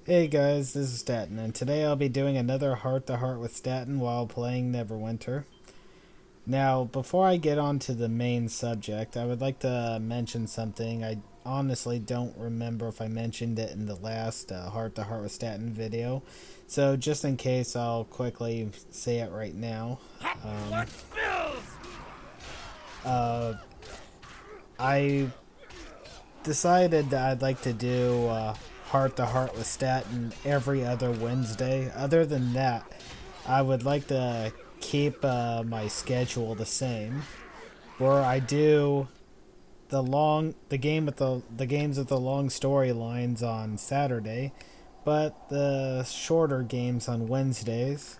Hey guys, this is Statton, and today I'll be doing another Heart to Heart with Statton while playing Neverwinter. Now, before I get on to the main subject, I would like to mention something. I honestly don't remember if I mentioned it in the last Heart to Heart with Statton video, so just in case, I'll quickly say it right now. Uh, I decided that I'd like to do Heart to Heart with Statton every other Wednesday. Other than that, I would like to keep my schedule the same, where I do the games with the long storylines on Saturday, but the shorter games on Wednesdays.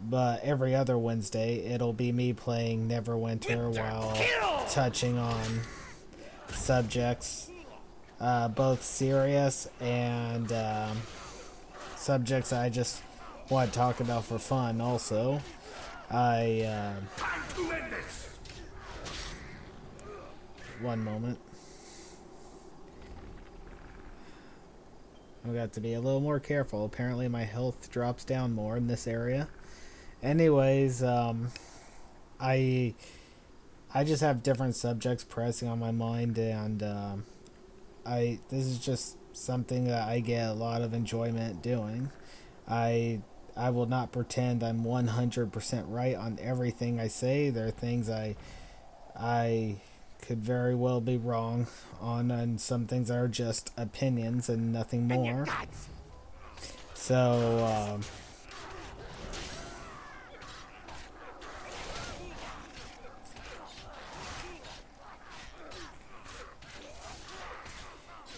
But every other Wednesday, it'll be me playing Neverwinter while touching on subjects, both serious and subjects I just want to talk about for fun. Also, I one moment. I've got to be a little more careful. Apparently, my health drops down more in this area. Anyways, I I just have different subjects pressing on my mind, and this is just something that I get a lot of enjoyment doing. I I will not pretend I'm 100% right on everything I say. There are things I could very well be wrong on, and some things are just opinions and nothing more. So,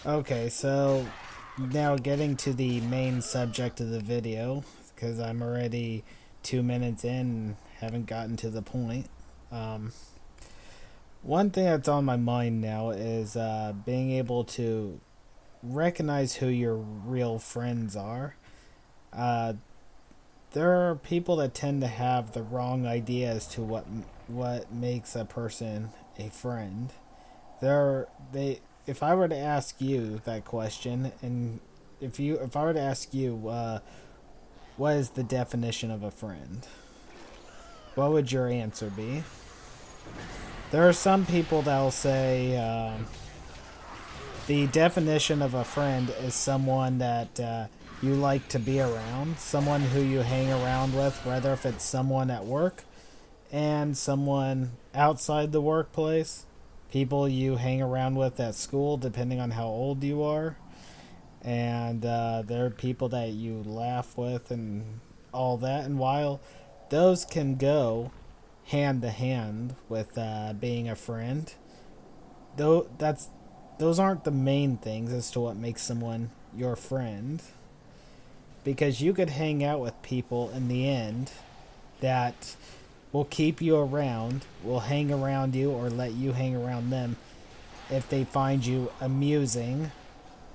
okay, so now getting to the main subject of the video, because I'm already 2 minutes in and haven't gotten to the point. Um, One thing that's on my mind now is being able to recognize who your real friends are. Uh, there are people that tend to have the wrong idea as to what makes a person a friend. If I were to ask you that question, and if I were to ask you, what is the definition of a friend? What would your answer be? There are some people that will say the definition of a friend is someone that you like to be around, someone who you hang around with, whether if it's someone at work and someone outside the workplace, people you hang around with at school, depending on how old you are, and there are people that you laugh with and all that. And while those can go hand to hand with being a friend, though those aren't the main things as to what makes someone your friend, because you could hang out with people in the end that will keep you around, will hang around you or let you hang around them if they find you amusing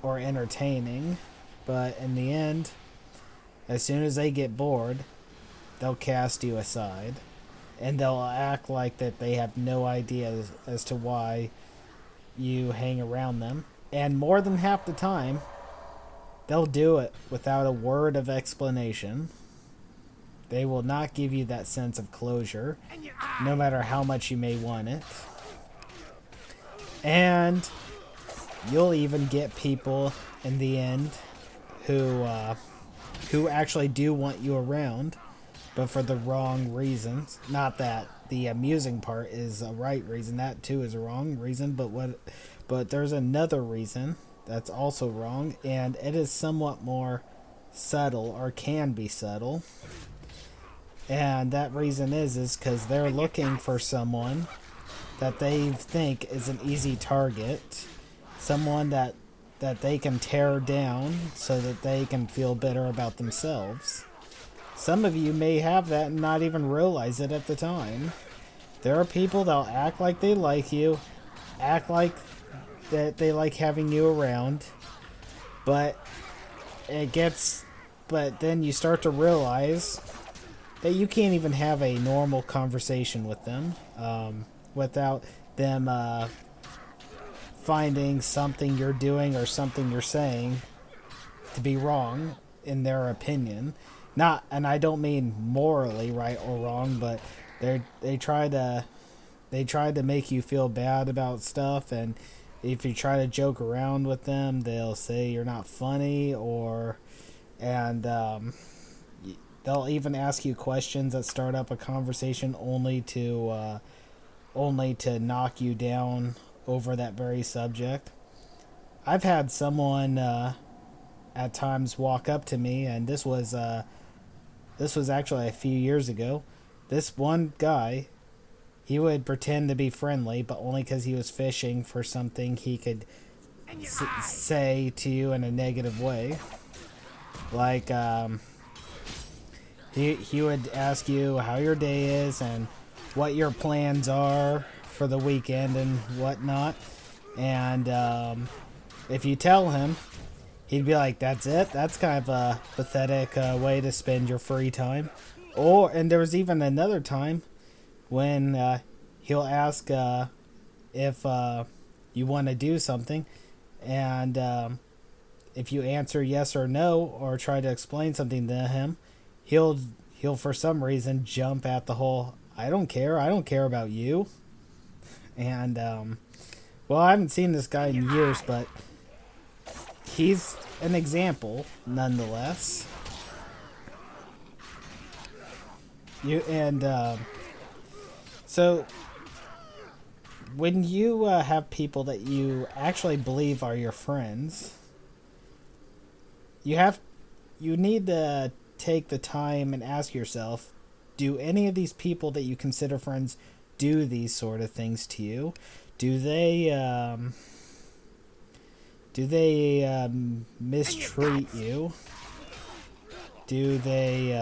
or entertaining. But in the end, as soon as they get bored, they'll cast you aside, and they'll act like that they have no idea as to why you hang around them. And more than half the time, they'll do it without a word of explanation. They will not give you that sense of closure, no matter how much you may want it. And you'll even get people in the end who actually do want you around, but for the wrong reasons. Not that the amusing part is a right reason; that too is a wrong reason. But there's another reason that's also wrong, and it is somewhat more subtle, or can be subtle. And that reason is because they're looking for someone that they think is an easy target, someone that they can tear down so that they can feel better about themselves. Some of you may have that and not even realize it at the time. There are people that'll act like they like you, act like that they like having you around, but but then you start to realize that you can't even have a normal conversation with them without them finding something you're doing or something you're saying to be wrong in their opinion. Not, and I don't mean morally right or wrong, but they try to make you feel bad about stuff, and if you try to joke around with them, they'll say you're not funny, and they'll even ask you questions that start up a conversation only to knock you down over that very subject. I've had someone at times walk up to me, and this was actually a few years ago. This one guy, he would pretend to be friendly, but only because he was fishing for something he could say to you in a negative way. Like, he would ask you how your day is and what your plans are for the weekend and whatnot. And if you tell him, he'd be like, "That's it? That's kind of a pathetic way to spend your free time." And there was even another time when he'll ask if you want to do something, and if you answer yes or no or try to explain something to him, he'll for some reason jump at the whole I don't care about you. And well, I haven't seen this guy in years, but he's an example nonetheless. So when you have people that you actually believe are your friends, you need to take the time and ask yourself, do any of these people that you consider friends do these sort of things to you? Do they mistreat you? Do they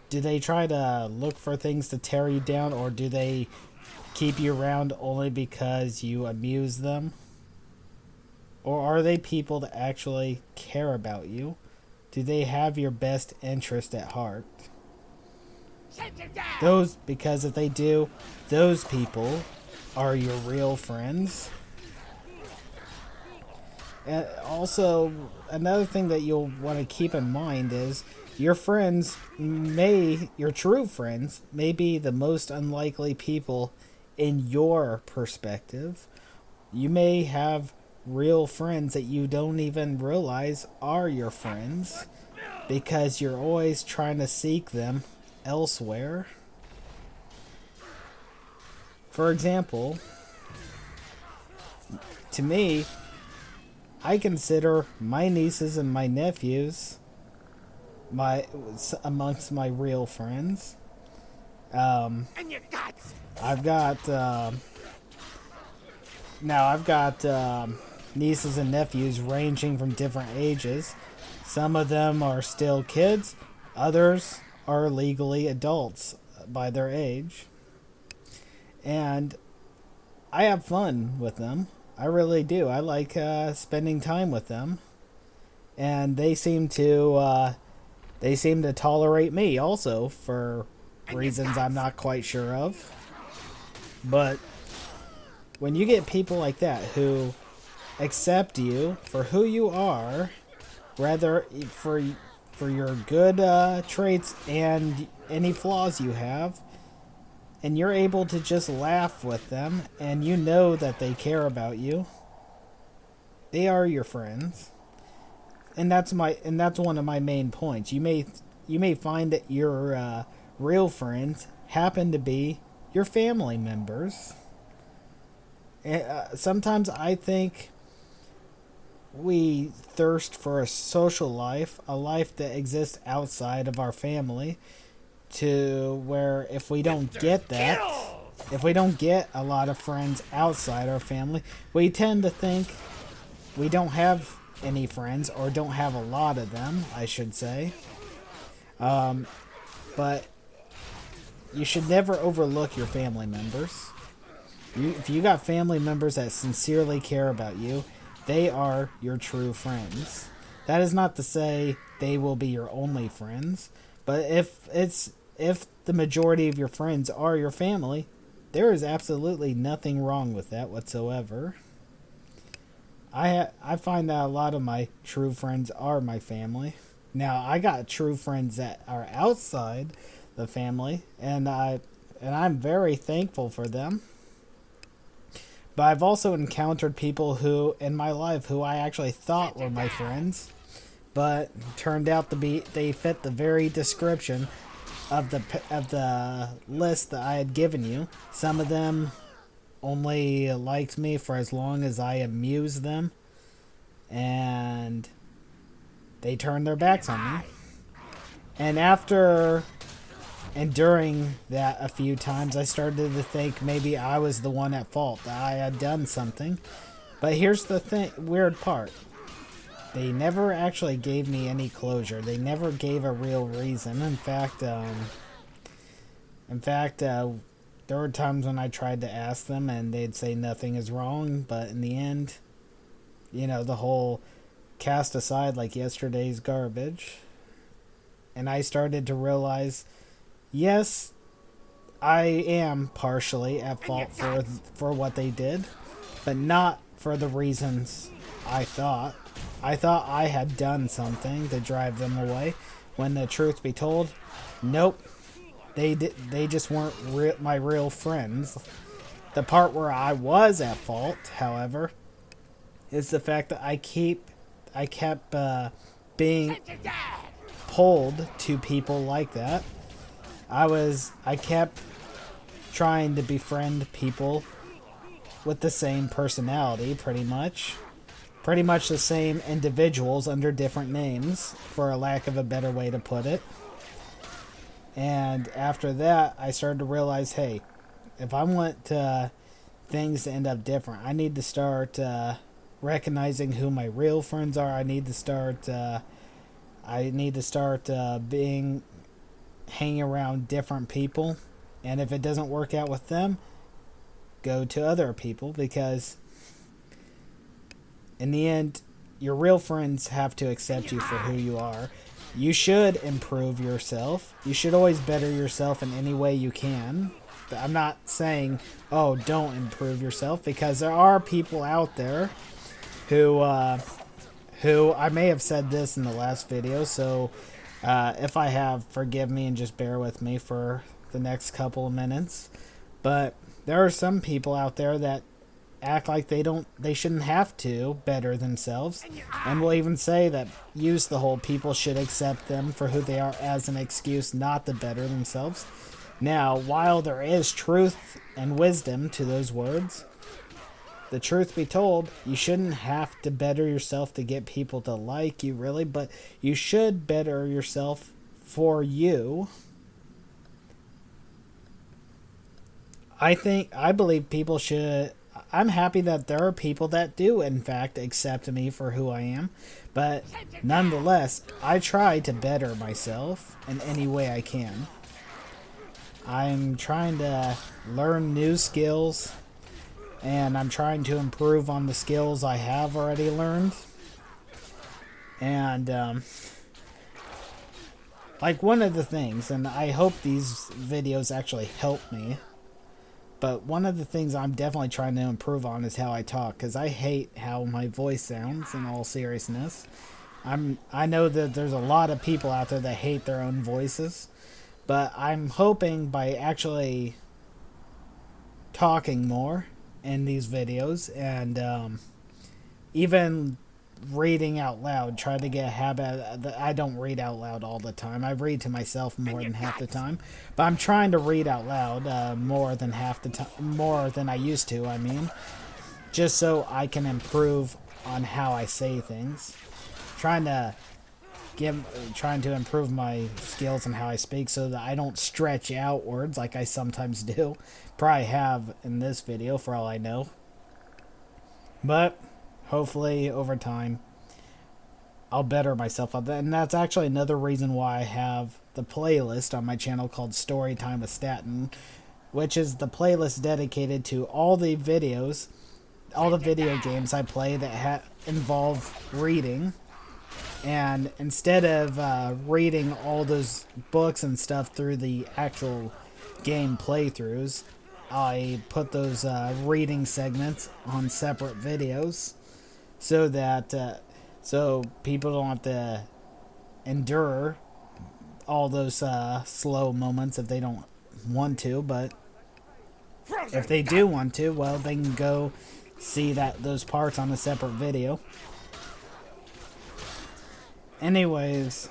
do they try to look for things to tear you down, or do they keep you around only because you amuse them? Or are they people that actually care about you? Do they have your best interest at heart? Because if they do, those people are your real friends. And also, another thing that you'll want to keep in mind is your true friends may be the most unlikely people in your perspective. You may have real friends that you don't even realize are your friends because you're always trying to seek them elsewhere. For example, to me, I consider my nieces and my nephews amongst my real friends. I've got nieces and nephews ranging from different ages. Some of them are still kids, others are legally adults by their age. And I have fun with them. I really do. I like spending time with them. And they seem to tolerate me also for reasons I'm not quite sure of. But when you get people like that who accept you for who you are, rather for your good traits and any flaws you have, and you're able to just laugh with them, and you know that they care about you, they are your friends. And that's one of my main points. You may find that your real friends happen to be your family members. Sometimes I think we thirst for a social life, a life that exists outside of our family, to where if we don't get a lot of friends outside our family, we tend to think we don't have any friends, or don't have a lot of them, I should say. But you should never overlook your family members. If you got family members that sincerely care about you, they are your true friends. That is not to say they will be your only friends, but if the majority of your friends are your family, there is absolutely nothing wrong with that whatsoever. I find that a lot of my true friends are my family. Now I got true friends that are outside the family, and I'm very thankful for them. But I've also encountered people who in my life who I actually thought were my friends, but turned out to be they fit the very description of the list that I had given you. Some of them only liked me for as long as I amused them, and they turned their backs on me. And after enduring that a few times, I started to think maybe I was the one at fault, that I had done something. But here's the weird part. They never actually gave me any closure. They never gave a real reason. In fact, there were times when I tried to ask them and they'd say nothing is wrong. But in the end, the whole cast aside like yesterday's garbage. And I started to realize, yes, I am partially at fault for what they did, but not for the reasons I thought. I thought I had done something to drive them away, when the truth be told, nope. They just weren't my real friends. The part where I was at fault, however, is the fact that I kept being pulled to people like that. I kept trying to befriend people with the same personality, pretty much the same individuals under different names, for a lack of a better way to put it. And after that, I started to realize, hey, if I want things to end up different, I need to start recognizing who my real friends are. I need to start hanging around different people, and if it doesn't work out with them, go to other people, because in the end, your real friends have to accept you for who you are. You should improve yourself. You should always better yourself in any way you can. I'm not saying, oh, don't improve yourself, because there are people out there who I may have said this in the last video, so if I have, forgive me and just bear with me for the next couple of minutes. But there are some people out there that act like they shouldn't have to better themselves, and will even say that, use the whole people should accept them for who they are as an excuse not to better themselves. Now, while there is truth and wisdom to those words, the truth be told, you shouldn't have to better yourself to get people to like you, really, but you should better yourself for you. I believe people should. I'm happy that there are people that do, in fact, accept me for who I am, but nonetheless, I try to better myself in any way I can. I'm trying to learn new skills, and I'm trying to improve on the skills I have already learned. And, like, one of the things, and I hope these videos actually help me, but one of the things I'm definitely trying to improve on is how I talk, because I hate how my voice sounds, in all seriousness. I know that there's a lot of people out there that hate their own voices, but I'm hoping by actually talking more in these videos, and even reading out loud, try to get a habit that I don't read out loud all the time. I read to myself more than half the time, but I'm trying to read out loud more than half the time, more than I used to, I mean, just so I can improve on how I say things. Trying to improve my skills and how I speak so that I don't stretch out words like I sometimes do. Probably have in this video, for all I know. But hopefully, over time, I'll better myself on that. And that's actually another reason why I have the playlist on my channel called Storytime with Statton, which is the playlist dedicated to all the videos, all the video games I play that involve reading. And instead of reading all those books and stuff through the actual game playthroughs, I put those reading segments on separate videos. so that so people don't have to endure all those slow moments if they don't want to. But if they do want to, well, they can go see those parts on a separate video. Anyways,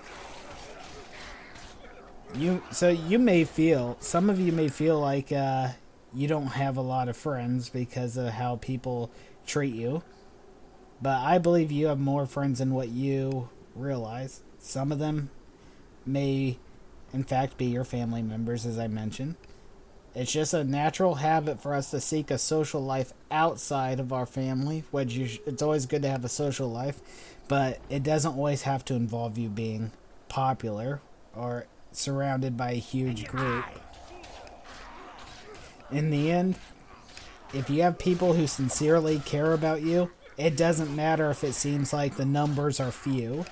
some of you may feel like you don't have a lot of friends because of how people treat you, but I believe you have more friends than what you realize. Some of them may, in fact, be your family members, as I mentioned. It's just a natural habit for us to seek a social life outside of our family, which it's always good to have a social life, but it doesn't always have to involve you being popular or surrounded by a huge group. In the end, if you have people who sincerely care about you, it doesn't matter if it seems like the numbers are few.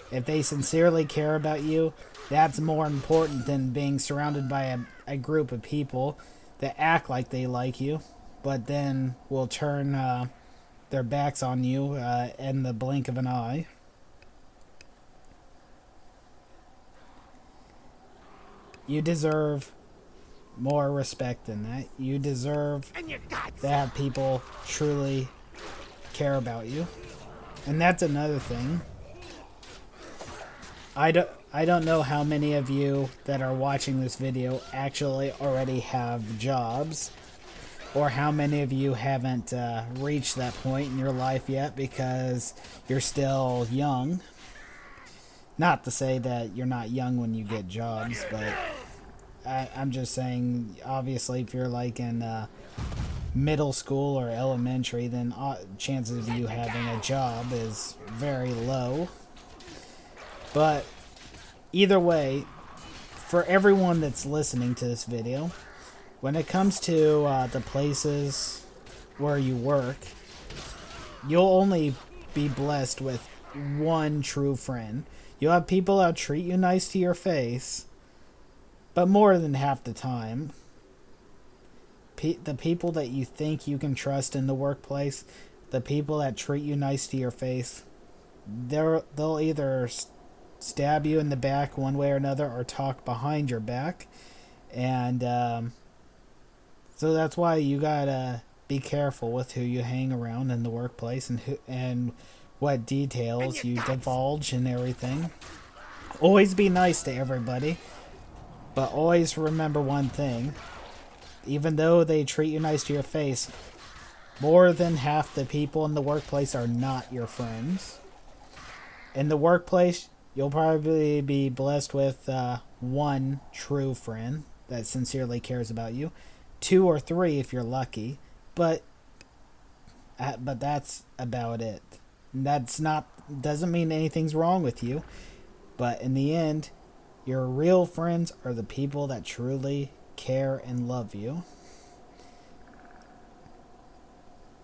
If they sincerely care about you, that's more important than being surrounded by a group of people that act like they like you, but then will turn their backs on you in the blink of an eye. You deserve more respect than that. You deserve to have people truly care about you. And that's another thing. I don't know how many of you that are watching this video actually already have jobs, or how many of you haven't reached that point in your life yet because you're still young. Not to say that you're not young when you get jobs, but I'm just saying, obviously, if you're like in middle school or elementary, then chances of you having a job is very low. But either way, for everyone that's listening to this video, when it comes to the places where you work, you'll only be blessed with one true friend. You'll have people that'll treat you nice to your face, but more than half the time, the people that you think you can trust in the workplace, the people that treat you nice to your face, they'll either stab you in the back one way or another, or talk behind your back. And so that's why you gotta be careful with who you hang around in the workplace, and what details you divulge and everything. Always be nice to everybody, but always remember one thing: even though they treat you nice to your face, more than half the people in the workplace are not your friends. In the workplace, you'll probably be blessed with one true friend that sincerely cares about you, 2 or 3 if you're lucky, but that's about it. Doesn't mean anything's wrong with you, but in the end, your real friends are the people that truly care and love you.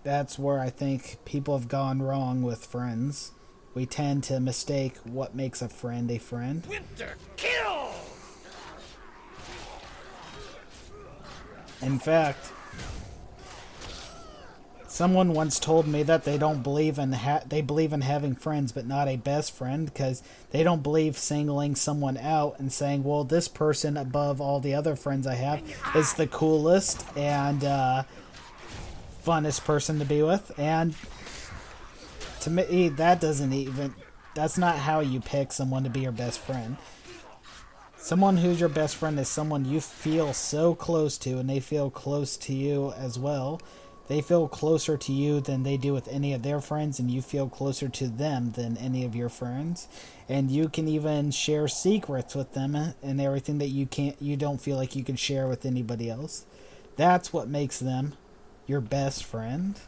That's where I think people have gone wrong with friends. We tend to mistake what makes a friend a friend. Winter kill! In fact, someone once told me that they don't believe in they believe in having friends, but not a best friend, because they don't believe singling someone out and saying, well, this person above all the other friends I have is the coolest and funnest person to be with. And to me, that's not how you pick someone to be your best friend. Someone who's your best friend is someone you feel so close to, and they feel close to you as well. They feel closer to you than they do with any of their friends, and you feel closer to them than any of your friends. And you can even share secrets with them and everything that you don't feel like you can share with anybody else. That's what makes them your best friend.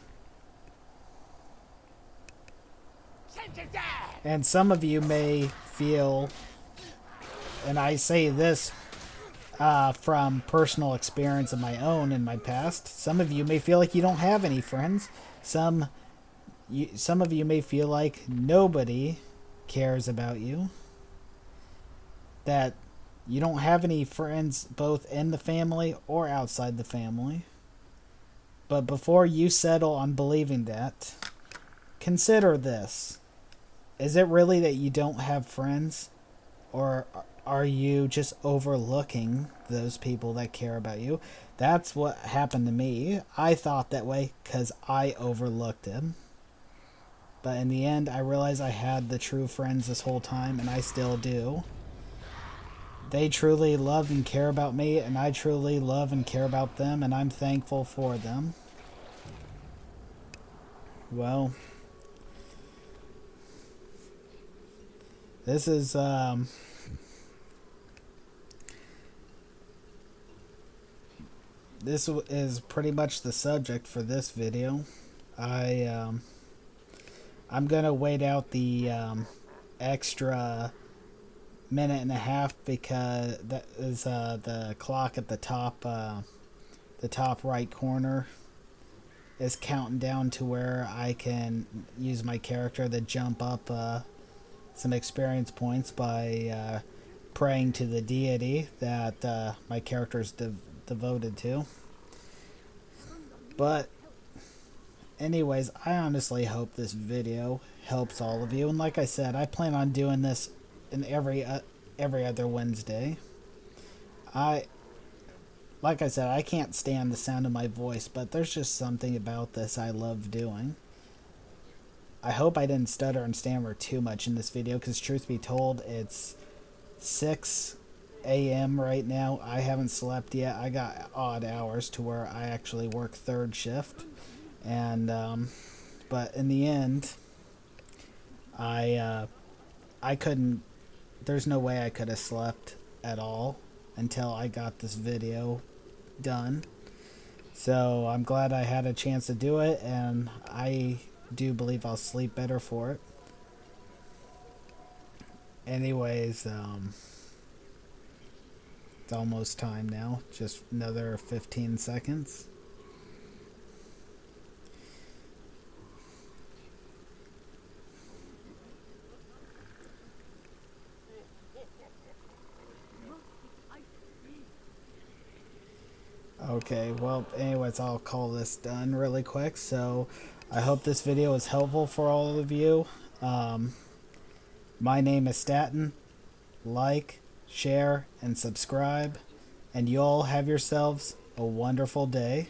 And some of you may feel, and I say this from personal experience of my own in my past, some of you may feel like you don't have any friends. Some of you may feel like nobody cares about you, that you don't have any friends both in the family or outside the family. But before you settle on believing that, consider this. Is it really that you don't have friends? Or are you just overlooking those people that care about you? That's what happened to me. I thought that way because I overlooked him. But in the end, I realized I had the true friends this whole time, and I still do. They truly love and care about me, and I truly love and care about them, and I'm thankful for them. Well, this is this is pretty much the subject for this video. I'm gonna wait out the extra minute and a half because that is the clock at the top right corner is counting down to where I can use my character to jump up some experience points by praying to the deity that my character is devoted to. But anyways, I honestly hope this video helps all of you, and like I said, I plan on doing this in every other Wednesday. Like I said, I can't stand the sound of my voice, but there's just something about this I love doing. I hope I didn't stutter and stammer too much in this video, because truth be told, it's 6 a.m. right now. I haven't slept yet. I got odd hours to where I actually work third shift. And, but in the end, I couldn't, there's no way I could have slept at all until I got this video done. So I'm glad I had a chance to do it, and I do believe I'll sleep better for it. Anyways, it's almost time now. Just another 15 seconds. Okay, well, anyways, I'll call this done really quick. So I hope this video was helpful for all of you. My name is Statton. Like, share, and subscribe. And you all have yourselves a wonderful day.